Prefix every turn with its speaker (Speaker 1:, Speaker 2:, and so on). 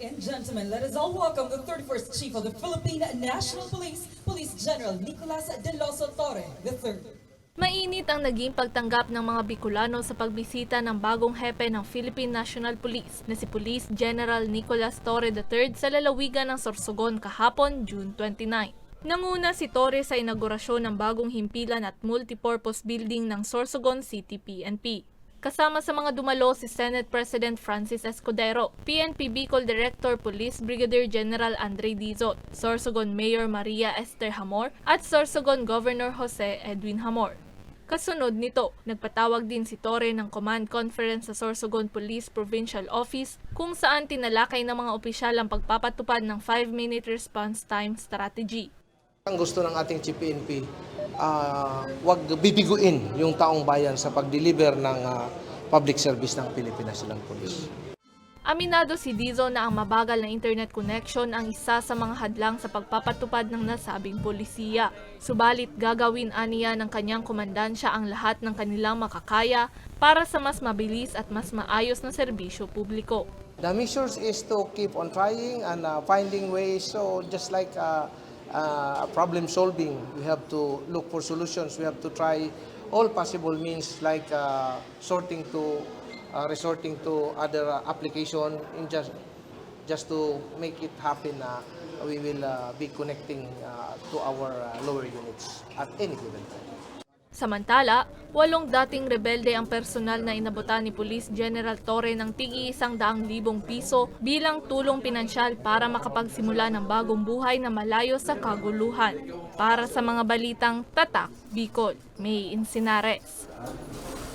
Speaker 1: And gentlemen, let us all welcome the 31st Chief of the Philippine National Police, Police General Nicolas De Loso Torre III.
Speaker 2: Mainit ang naging pagtanggap ng mga Bicolano sa pagbisita ng bagong hepe ng Philippine National Police na si Police General Nicolas Torre III sa lalawigan ng Sorsogon kahapon, June 29. Nanguna si Torre sa inaugurasyon ng bagong himpilan at multipurpose building ng Sorsogon City PNP. Kasama sa mga dumalo si Senate President Francis Escudero, PNP Bicol Director Police Brigadier General Andre Dizot, Sorsogon Mayor Maria Esther Hamor at Sorsogon Governor Jose Edwin Hamor. Kasunod nito, nagpatawag din si Torre ng command conference sa Sorsogon Police Provincial Office kung saan tinalakay ng mga opisyal ang pagpapatupad ng 5-minute response time strategy.
Speaker 3: Ang gusto ng ating PNP, wag bibiguin yung taong bayan sa pag-deliver ng public service ng Philippine National Police.
Speaker 2: Aminado si Dizo na ang mabagal na internet connection ang isa sa mga hadlang sa pagpapatupad ng nasabing polisiya. Subalit gagawin aniya ng kanyang komandansya ang lahat ng kanilang makakaya para sa mas mabilis at mas maayos na serbisyo publiko.
Speaker 3: The measures is to keep on trying and finding ways. So just like problem solving, we have to look for solutions. We have to try all possible means like resorting to other application in just to make it happen. We will be connecting to our lower units at any given time.
Speaker 2: Samantala, 8 dating rebelde ang personal na inabutan ni Police General Torre ng tig-100,000 piso bilang tulong pinansyal para makapagsimula ng bagong buhay na malayo sa kaguluhan. Para sa mga balitang Tatak, Bicol, May Insinares.